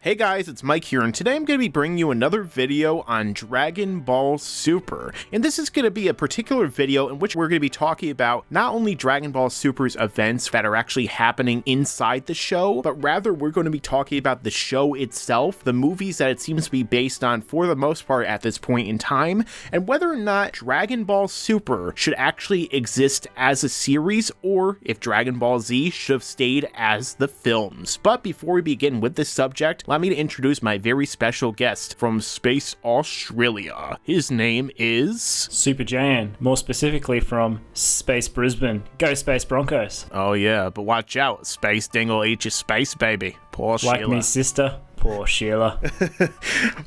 Hey guys, it's Mike here, and today I'm going to be bringing you another video on Dragon Ball Super. And this is going to be a particular video in which we're going to be talking about not only Dragon Ball Super's events that are actually happening inside the show, but rather we're going to be talking about the show itself, the movies that it seems to be based on for the most part at this point in time, and whether or not Dragon Ball Super should actually exist as a series, or if Dragon Ball Z should have stayed as the films. But before we begin with this subject, allow me to introduce my very special guest from Space Australia. His name is... Super Jayain, more specifically from Space Brisbane. Go Space Broncos. Oh yeah, but watch out, Space Dingle eat your space, baby. Poor Like Sheila. me sister. Poor Sheila.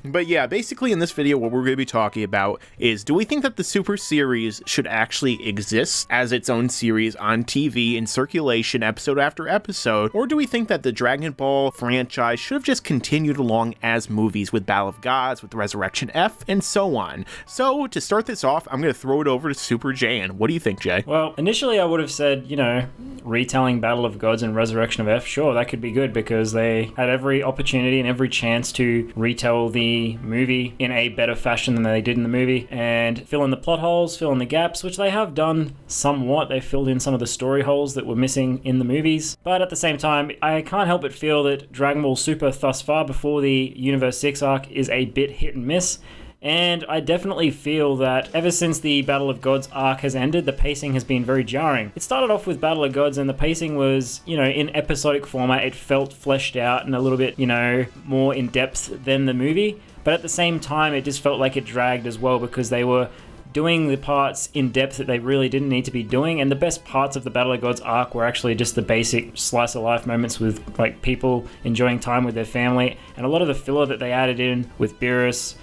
But yeah, basically in this video what we're going to be talking about is, do we think that the Super series should actually exist as its own series on TV in circulation episode after episode, or do we think that the Dragon Ball franchise should have just continued along as movies with Battle of Gods, with Resurrection F, and so on? So to start this off, I'm going to throw it over to Super Jayain. What do you think, Jay? Well, initially I would have said, retelling Battle of Gods and Resurrection of F, sure, that could be good because they had every opportunity and every chance to retell the movie in a better fashion than they did in the movie and fill in the plot holes, fill in the gaps, which they have done somewhat. They filled in some of the story holes that were missing in the movies. But at the same time, I can't help but feel that Dragon Ball Super thus far before the Universe 6 arc is a bit hit and miss. And I definitely feel that ever since the Battle of Gods arc has ended, the pacing has been very jarring. It started off with Battle of Gods and the pacing was, in episodic format. It felt fleshed out and a little bit, more in depth than the movie. But at the same time, it just felt like it dragged as well because they were doing the parts in depth that they really didn't need to be doing. And the best parts of the Battle of Gods arc were actually just the basic slice of life moments with people enjoying time with their family. And a lot of the filler that they added in with Beerus,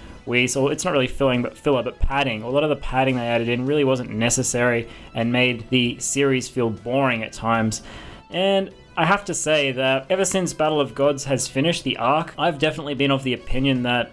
so it's not really filler, but padding. A lot of the padding they added in really wasn't necessary and made the series feel boring at times. And I have to say that ever since Battle of Gods has finished the arc, I've definitely been of the opinion that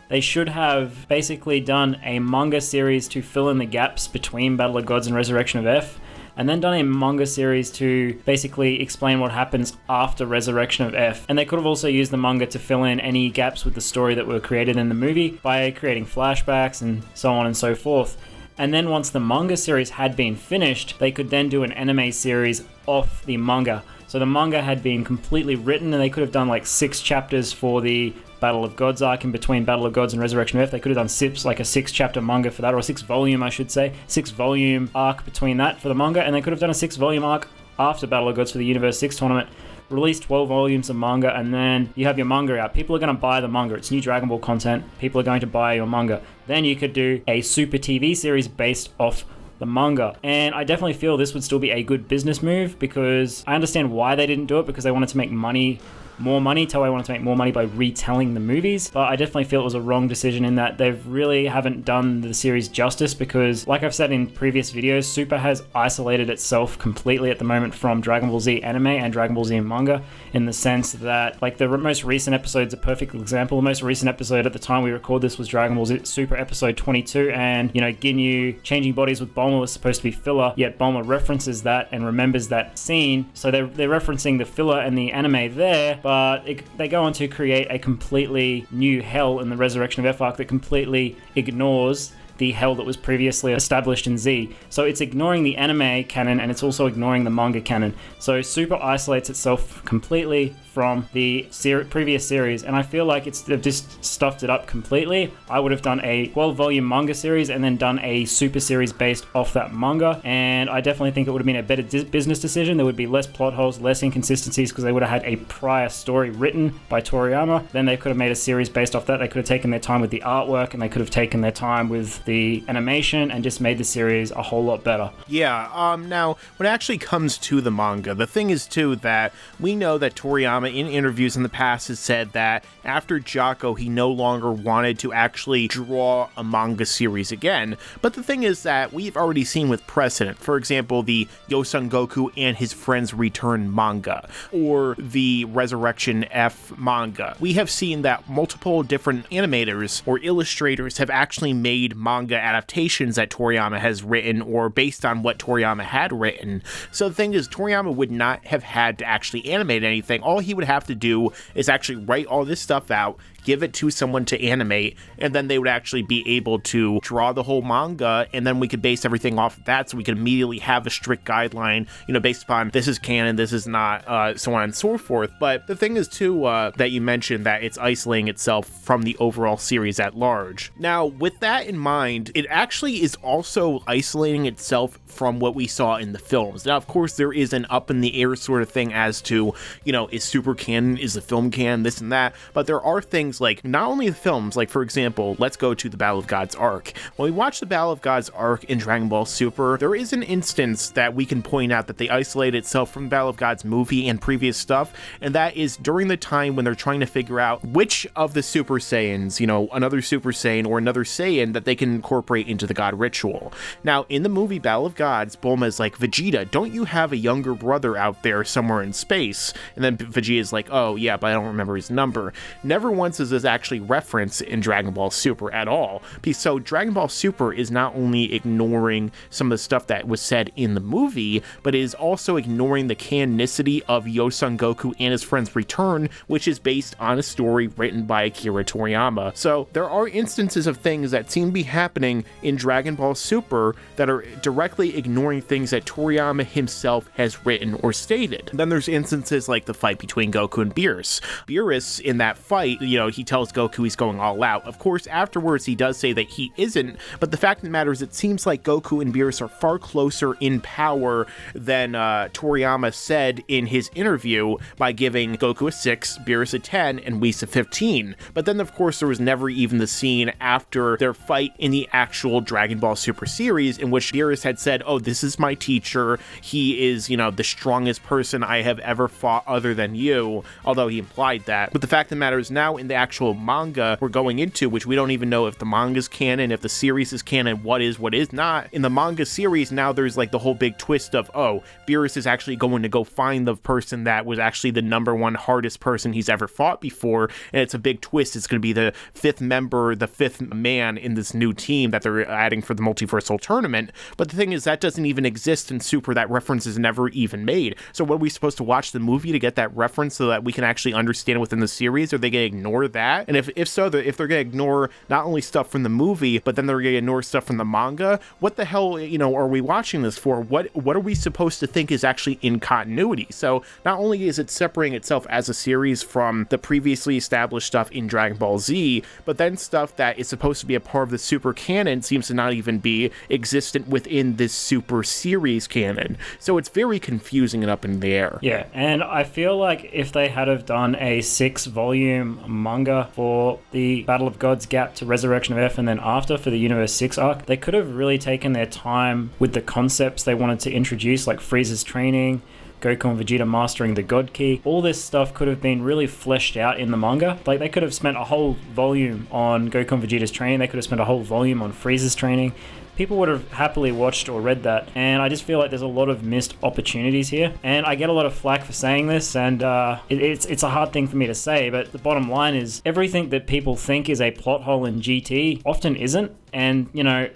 they should have basically done a manga series to fill in the gaps between Battle of Gods and Resurrection of F, and then done a manga series to basically explain what happens after Resurrection of F. And they could have also used the manga to fill in any gaps with the story that were created in the movie by creating flashbacks and so on and so forth. And then once the manga series had been finished, they could then do an anime series off the manga. So the manga had been completely written and they could have done like 6 chapters for the Battle of Gods arc in between Battle of Gods and Resurrection of F. They could have done SIPs, like a 6-chapter manga for that, or a 6-volume, I should say. 6-volume arc between that for the manga, and they could have done a 6-volume arc after Battle of Gods for the Universe 6 tournament. Release 12 volumes of manga, and then you have your manga out. People are going to buy the manga. It's new Dragon Ball content. People are going to buy your manga. Then you could do a Super TV series based off the manga. And I definitely feel this would still be a good business move because I understand why they didn't do it, because they wanted to make more money. Toei wanted to make more money by retelling the movies, but I definitely feel it was a wrong decision in that they really haven't done the series justice because, like I've said in previous videos, Super has isolated itself completely at the moment from Dragon Ball Z anime and Dragon Ball Z manga, in the sense that, like, the most recent episode's a perfect example. The most recent episode at the time we record this was Dragon Ball Z Super episode 22, and, Ginyu changing bodies with Bulma was supposed to be filler, yet Bulma references that and remembers that scene, so they're referencing the filler and the anime there, but they go on to create a completely new hell in the Resurrection of F arc that completely ignores the hell that was previously established in Z. So it's ignoring the anime canon and it's also ignoring the manga canon. So Super isolates itself completely from the previous series, and I feel like they've just stuffed it up completely. I would have done a 12-volume manga series and then done a Super series based off that manga, and I definitely think it would have been a better business decision. There would be less plot holes, less inconsistencies, because they would have had a prior story written by Toriyama. Then they could have made a series based off that. They could have taken their time with the artwork, and they could have taken their time with the animation and just made the series a whole lot better. Yeah, now, when it actually comes to the manga, the thing is, too, that we know that Toriyama in interviews in the past has said that after Jocko, he no longer wanted to actually draw a manga series again. But the thing is that we've already seen with precedent, for example, the Yosun Goku and His Friends Return manga, or the Resurrection F manga. We have seen that multiple different animators or illustrators have actually made manga manga adaptations that Toriyama has written or based on what Toriyama had written. So the thing is, Toriyama would not have had to actually animate anything. All he would have to do is actually write all this stuff out, give it to someone to animate, and then they would actually be able to draw the whole manga, and then we could base everything off of that, so we could immediately have a strict guideline, based upon this is canon, this is not, so on and so forth. But the thing is too, that you mentioned that it's isolating itself from the overall series at large. Now, with that in mind, it actually is also isolating itself from what we saw in the films. Now, of course, there is an up in the air sort of thing as to, is Super canon, is the film canon, this and that, but there are things like not only the films, like for example, let's go to the Battle of Gods arc. When we watch the Battle of Gods arc in Dragon Ball Super, there is an instance that we can point out that they isolate itself from the Battle of Gods movie and previous stuff, and that is during the time when they're trying to figure out which of the Super Saiyans, another Super Saiyan or another Saiyan that they can incorporate into the God ritual. Now, in the movie Battle of Gods, Bulma's like, Vegeta, don't you have a younger brother out there somewhere in space? And then Vegeta's like, oh yeah, but I don't remember his number. Never once is this actually referenced in Dragon Ball Super at all. So Dragon Ball Super is not only ignoring some of the stuff that was said in the movie, but is also ignoring the canonicity of Yosun Goku and his friend's return, which is based on a story written by Akira Toriyama. So there are instances of things that seem to be happening in Dragon Ball Super that are directly ignoring things that Toriyama himself has written or stated. Then there's instances like the fight between Goku and Beerus. Beerus, in that fight, he tells Goku he's going all out. Of course, afterwards he does say that he isn't, but the fact of the matter is it seems like Goku and Beerus are far closer in power than Toriyama said in his interview by giving Goku a 6, Beerus a 10, and Whis a 15. But then, of course, there was never even the scene after their fight in the actual Dragon Ball Super series in which Beerus had said, oh, this is my teacher. He is, the strongest person I have ever fought other than you, although he implied that. But the fact of the matter is now in the actual manga we're going into, which we don't even know if the manga's canon, if the series is canon, what is not. In the manga series, now there's like the whole big twist of, oh, Beerus is actually going to go find the person that was actually the number one hardest person he's ever fought before, and it's a big twist. It's going to be the fifth member, the fifth man in this new team that they're adding for the multiversal tournament. But the thing is, that doesn't even exist in Super. That reference is never even made. So what are we supposed to watch the movie to get that reference so that we can actually understand it within the series? Are they going to ignore that? And if so, if they're going to ignore not only stuff from the movie, but then they're going to ignore stuff from the manga, what the hell, are we watching this for? What are we supposed to think is actually in continuity? So not only is it separating itself as a series from the previously established stuff in Dragon Ball Z, but then stuff that is supposed to be a part of the Super canon seems to not even be existent within this Super series canon. So it's very confusing and up in the air. Yeah, and I feel like if they had have done a 6-volume manga for the Battle of Gods gap to Resurrection of F and then after for the Universe 6 arc, they could have really taken their time with the concepts they wanted to introduce, like Frieza's training, Goku and Vegeta mastering the God Key. All this stuff could have been really fleshed out in the manga. Like, they could have spent a whole volume on Goku and Vegeta's training. They could have spent a whole volume on Frieza's training. People would have happily watched or read that. And I just feel like there's a lot of missed opportunities here. And I get a lot of flack for saying this, and it's a hard thing for me to say, but the bottom line is everything that people think is a plot hole in GT often isn't. And,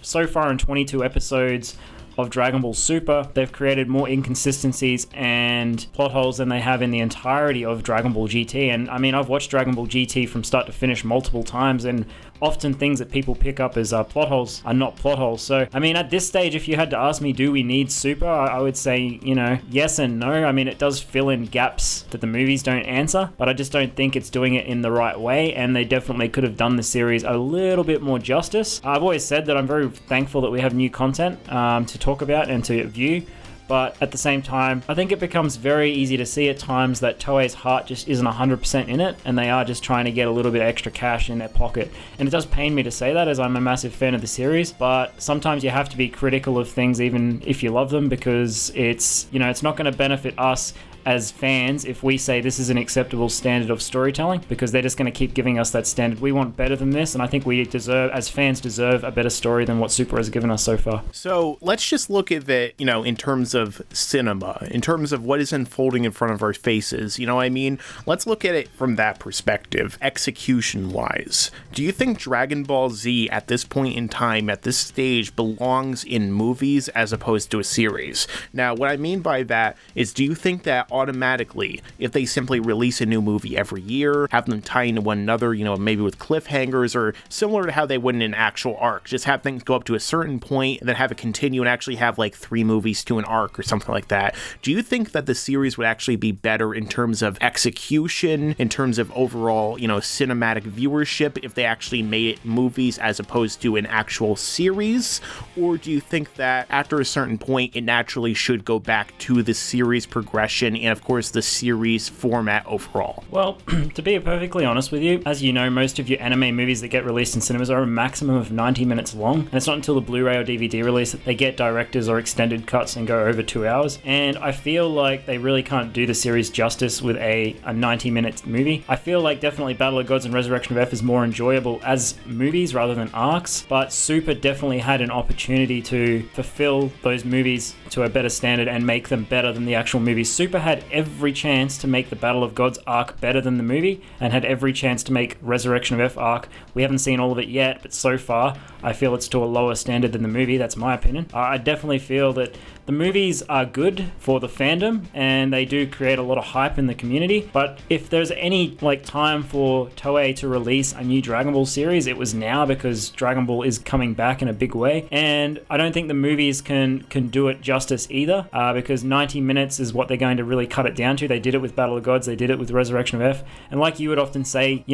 so far in 22 episodes of Dragon Ball Super, they've created more inconsistencies and plot holes than they have in the entirety of Dragon Ball GT. And I mean, I've watched Dragon Ball GT from start to finish multiple times, and often things that people pick up as plot holes are not plot holes. So, I mean, at this stage, if you had to ask me, do we need Super? I would say, yes and no. I mean, it does fill in gaps that the movies don't answer, but I just don't think it's doing it in the right way, and they definitely could have done the series a little bit more justice. I've always said that I'm very thankful that we have new content to talk about and to view. But at the same time, I think it becomes very easy to see at times that Toei's heart just isn't 100% in it, and they are just trying to get a little bit extra cash in their pocket. And it does pain me to say that, as I'm a massive fan of the series, but sometimes you have to be critical of things even if you love them, because it's, it's not going to benefit us as fans if we say this is an acceptable standard of storytelling, because they're just going to keep giving us that standard. We want better than this, and I think we deserve, as fans, deserve a better story than what Super has given us so far. So let's just look at it, in terms of cinema, in terms of what is unfolding in front of our faces. I mean, let's look at it from that perspective, execution-wise. Do you think Dragon Ball Z at this point in time, at this stage, belongs in movies as opposed to a series? Now, what I mean by that is, do you think that automatically, if they simply release a new movie every year, have them tie into one another, maybe with cliffhangers, or similar to how they would in an actual arc, just have things go up to a certain point and then have it continue and actually have like 3 movies to an arc or something like that? Do you think that the series would actually be better in terms of execution, in terms of overall, cinematic viewership, if they actually made it movies as opposed to an actual series? Or do you think that after a certain point, it naturally should go back to the series progression and, of course, the series format overall? Well, to be perfectly honest with you, as you know, most of your anime movies that get released in cinemas are a maximum of 90 minutes long, and it's not until the Blu-ray or DVD release that they get directors or extended cuts and go over 2 hours. And I feel like they really can't do the series justice with a 90-minute movie. I feel like definitely Battle of Gods and Resurrection of F is more enjoyable as movies rather than arcs, but Super definitely had an opportunity to fulfill those movies to a better standard and make them better than the actual movies. Super had every chance to make the Battle of Gods arc better than the movie, and had every chance to make Resurrection of F arc. We haven't seen all of it yet, but so far I feel it's to a lower standard than the movie. That's my opinion. I definitely feel that the movies are good for the fandom and they do create a lot of hype in the community, but if there's any time for Toei to release a new Dragon Ball series, it was now, because Dragon Ball is coming back in a big way, and I don't think the movies can do it justice either, because 90 minutes is what they're going to really cut it down to. They did it with Battle of Gods, they did it with Resurrection of F, and like you would often say,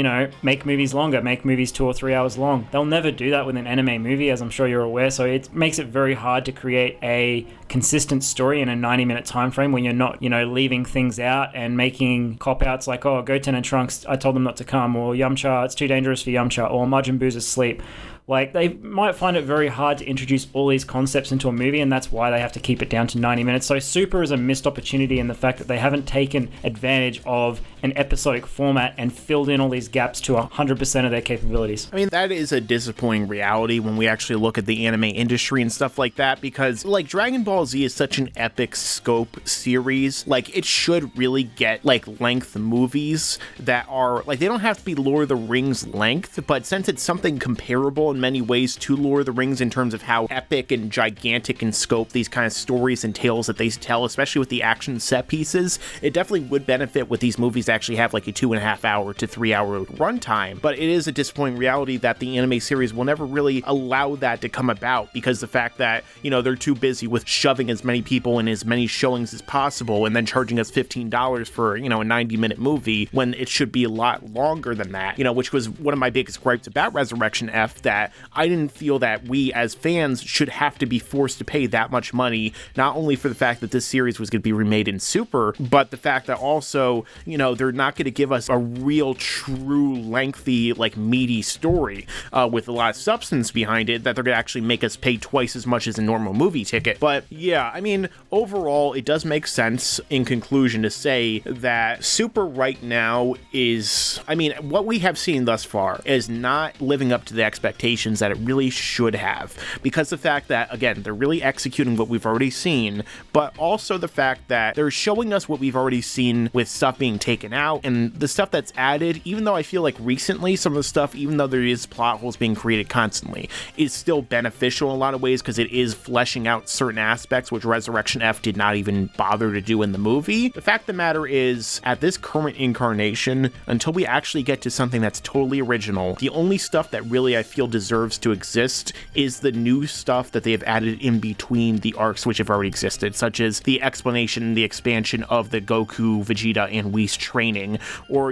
make movies longer, make movies 2 or 3 hours long. They'll never do that with an anime movie, as I'm sure you're aware, so it makes it very hard to create a consistent story in a 90-minute time frame when you're not, leaving things out and making cop-outs like, oh, Goten and Trunks, I told them not to come, or Yamcha, it's too dangerous for Yamcha, or Majin Buu's asleep. They might find it very hard to introduce all these concepts into a movie, and that's why they have to keep it down to 90 minutes. So Super is a missed opportunity in the fact that they haven't taken advantage of an episodic format and filled in all these gaps to 100% of their capabilities. I mean, that is a disappointing reality when we actually look at the anime industry and stuff like that, because Dragon Ball Z is such an epic scope series. It should really get length movies that are they don't have to be Lord of the Rings length, but since it's something comparable in many ways to Lord of the Rings in terms of how epic and gigantic in scope these kind of stories and tales that they tell, especially with the action set pieces, it definitely would benefit with these movies to actually have a 2.5 hour to 3 hour runtime. But it is a disappointing reality that the anime series will never really allow that to come about, because the fact that they're too busy with shoving as many people in as many showings as possible and then charging us $15 for a 90-minute movie when it should be a lot longer than that, which was one of my biggest gripes about Resurrection F, that I didn't feel that we as fans should have to be forced to pay that much money, not only for the fact that this series was going to be remade in Super, but the fact that also, they're not going to give us a real, true, lengthy, meaty story with a lot of substance behind it, that they're going to actually make us pay twice as much as a normal movie ticket. But yeah, I mean, overall, it does make sense in conclusion to say that Super right now is, what we have seen thus far is not living up to the expectations that it really should have, because the fact that, again, they're really executing what we've already seen, but also the fact that they're showing us what we've already seen with stuff being taken out, and the stuff that's added, even though I feel recently some of the stuff, even though there is plot holes being created constantly, is still beneficial in a lot of ways, because it is fleshing out certain aspects which Resurrection F did not even bother to do in the movie. The fact of the matter is, at this current incarnation, until we actually get to something that's totally original, the only stuff that really I feel deserves to exist is the new stuff that they have added in between the arcs which have already existed, such as the explanation, the expansion of the Goku, Vegeta, and Whis training, or,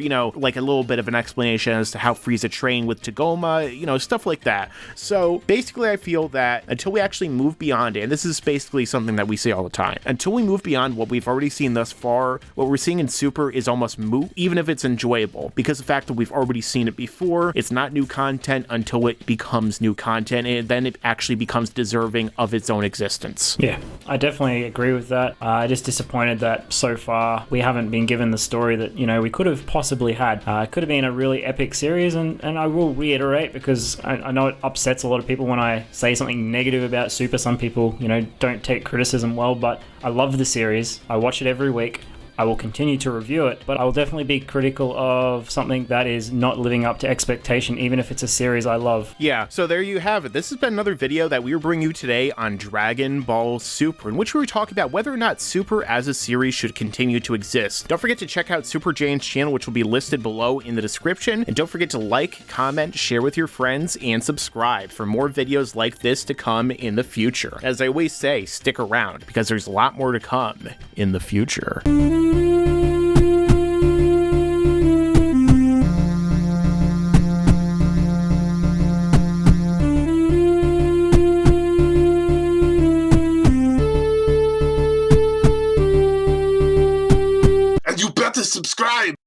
a little bit of an explanation as to how Frieza trained with Tagoma, stuff like that. So basically I feel that until we actually move beyond it, and this is basically something that we say all the time, until we move beyond what we've already seen thus far, what we're seeing in Super is almost moot, even if it's enjoyable, because the fact that we've already seen it before, it's not new content until it becomes new content, and then it actually becomes deserving of its own existence. Yeah, I definitely agree with that. Just disappointed that so far we haven't been given the story that, we could have possibly had. It could have been a really epic series, and I will reiterate, because I know it upsets a lot of people when I say something negative about Super. Some people, don't take criticism well, but I love the series. I watch it every week. I will continue to review it, but I will definitely be critical of something that is not living up to expectation, even if it's a series I love. Yeah, so there you have it. This has been another video that we were bringing you today on Dragon Ball Super, in which we were talking about whether or not Super as a series should continue to exist. Don't forget to check out Super Jayain's channel, which will be listed below in the description, and don't forget to like, comment, share with your friends, and subscribe for more videos like this to come in the future. As I always say, stick around, because there's a lot more to come in the future. And you better subscribe!